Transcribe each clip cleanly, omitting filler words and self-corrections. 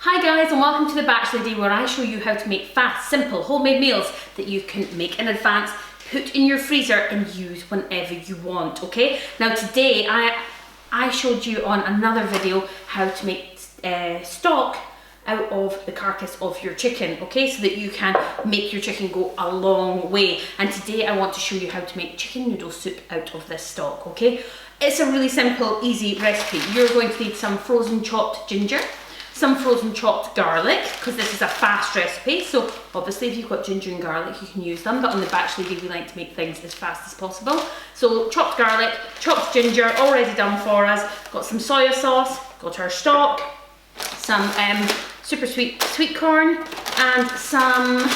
Hi guys, and welcome to the Bachelor Day, where I show you how to make fast, simple, homemade meals that you can make in advance, put in your freezer and use whenever you want, okay? Now today I showed you on another video how to make stock out of the carcass of your chicken, okay? So that you can make your chicken go a long way. And today I want to show you how to make chicken noodle soup out of this stock, okay? It's a really simple, easy recipe. You're going to need some frozen chopped ginger, some frozen chopped garlic, because this is a fast recipe, so obviously if you've got ginger and garlic you can use them, but on the Bachelor Day we like to make things as fast as possible. So chopped garlic, chopped ginger, already done for us, got some soya sauce, got our stock, some super sweet corn, and some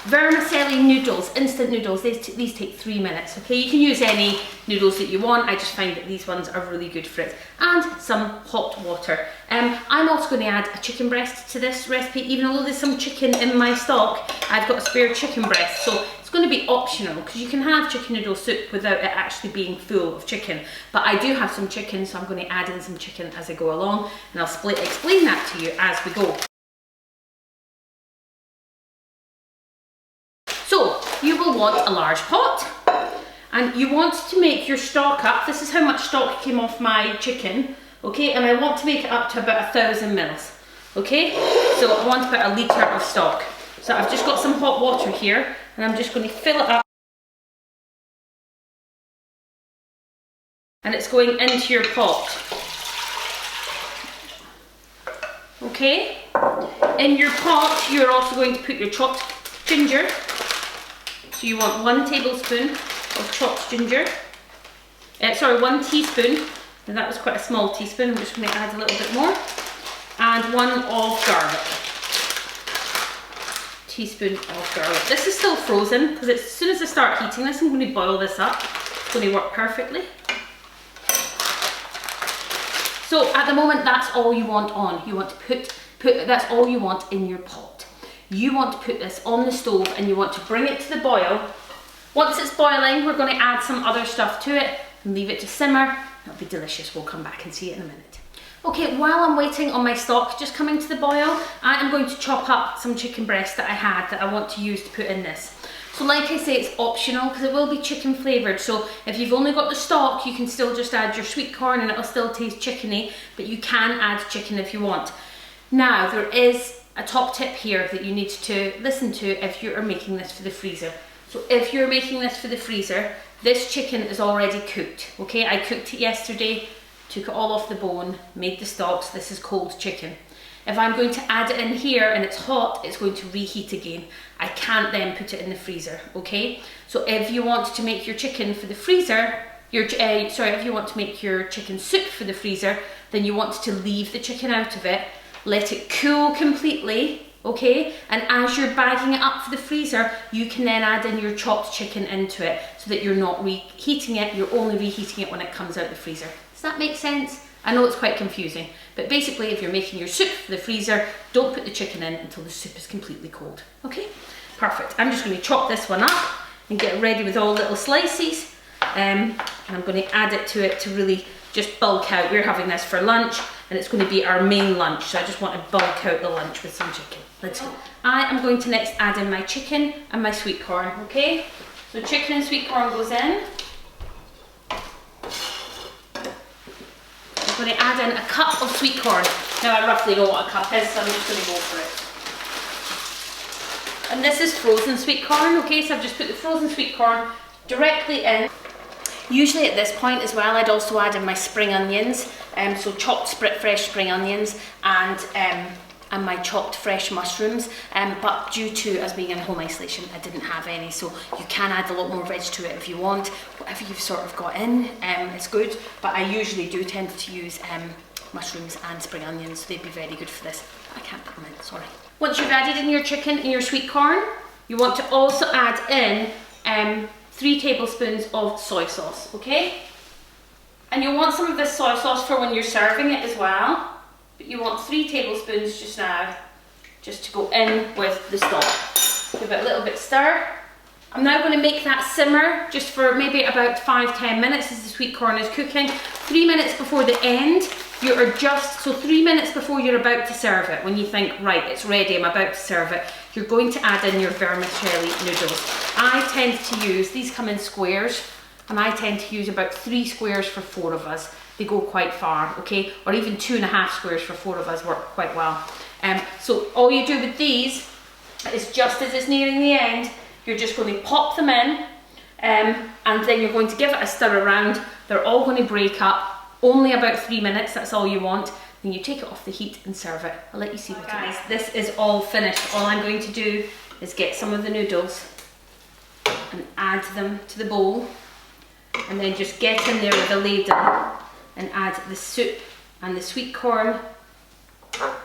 vermicelli noodles, instant noodles. These take 3 minutes, okay? You can use any noodles that you want. I just find that these ones are really good for it. And some hot water. I'm also going to add a chicken breast to this recipe. Even though there's some chicken in my stock, I've got a spare chicken breast, so it's going to be optional, because you can have chicken noodle soup without it actually being full of chicken. But I do have some chicken, so I'm going to add in some chicken as I go along, and I'll explain that to you as we go. So you will want a large pot, and you want to make your stock up. This is how much stock came off my chicken, okay? And I want to make it up to about 1,000 mils, okay? So I want about 1 litre of stock. So I've just got some hot water here, and I'm just going to fill it up. And it's going into your pot. Okay? In your pot, you're also going to put your chopped ginger. So you want 1 tablespoon of chopped ginger. Sorry, 1 teaspoon. And that was quite a small teaspoon. I'm just going to add a little bit more. And 1 of garlic. Teaspoon of garlic. This is still frozen, because as soon as I start heating this, I'm going to boil this up. It's going to work perfectly. So at the moment, that's all you want on. You want to put that's all you want in your pot. You want to put this on the stove, and you want to bring it to the boil. Once it's boiling, we're going to add some other stuff to it and leave it to simmer. It'll be delicious. We'll come back and see it in a minute. Okay, while I'm waiting on my stock just coming to the boil, I am going to chop up some chicken breast that I had that I want to use to put in this. So like I say, it's optional, because it will be chicken flavoured. So if you've only got the stock, you can still just add your sweet corn and it'll still taste chickeny, but you can add chicken if you want. Now, there is a top tip here that you need to listen to if you are making this for the freezer. So if you're making this for the freezer, this chicken is already cooked, okay? I cooked it yesterday, took it all off the bone, made the stock, so this is cold chicken. If I'm going to add it in here and it's hot, it's going to reheat again. I can't then put it in the freezer, okay? So if you want to make your chicken for the freezer, if you want to make your chicken soup for the freezer, then you want to leave the chicken out of it, let it cool completely, okay? And as you're bagging it up for the freezer, you can then add in your chopped chicken into it, so that you're not reheating it, you're only reheating it when it comes out the freezer. Does that make sense? I know it's quite confusing, but basically if you're making your soup for the freezer, don't put the chicken in until the soup is completely cold, okay? Perfect. I'm just going to chop this one up and get it ready with all little slices, and I'm going to add it to it to really just bulk out. We're having this for lunch, and it's going to be our main lunch, so I just want to bulk out the lunch with some chicken. Let's go. I am going to next add in my chicken and my sweet corn, okay? So chicken and sweet corn goes in. I'm going to add in a cup of sweet corn. Now I roughly know what a cup is, so I'm just going to go for it. And this is frozen sweet corn, okay? So I've just put the frozen sweet corn directly in. Usually at this point as well, I'd also add in my spring onions, so chopped fresh spring onions, and my chopped fresh mushrooms, but due to us being in home isolation, I didn't have any, so you can add a lot more veg to it if you want. Whatever you've sort of got in, it's good, but I usually do tend to use mushrooms and spring onions, so they'd be very good for this. I can't put them in, sorry. Once you've added in your chicken and your sweet corn, you want to also add in 3 tablespoons of soy sauce, okay? And you'll want some of this soy sauce for when you're serving it as well, but you want 3 tablespoons just now, just to go in with the stock. Give it a little bit stir. I'm now going to make that simmer just for maybe about 5-10 minutes as the sweet corn is cooking. 3 minutes before the end, You are just, so 3 minutes before you're about to serve it, when you think, right, it's ready, I'm about to serve it, you're going to add in your vermicelli noodles. I tend to use, these come in squares, and I tend to use about 3 squares for 4 of us. They go quite far, okay? Or even 2.5 squares for 4 of us work quite well. So all you do with these is, just as it's nearing the end, you're just going to pop them in, and then you're going to give it a stir around. They're all going to break up. Only about 3 minutes, that's all you want. Then you take it off the heat and serve it. I'll let you see what it is. This is all finished. All I'm going to do is get some of the noodles and add them to the bowl, and then just get in there with a ladle and add the soup and the sweet corn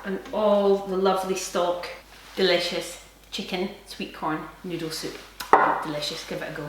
and all the lovely stock. Delicious chicken sweet corn noodle soup. Delicious, give it a go.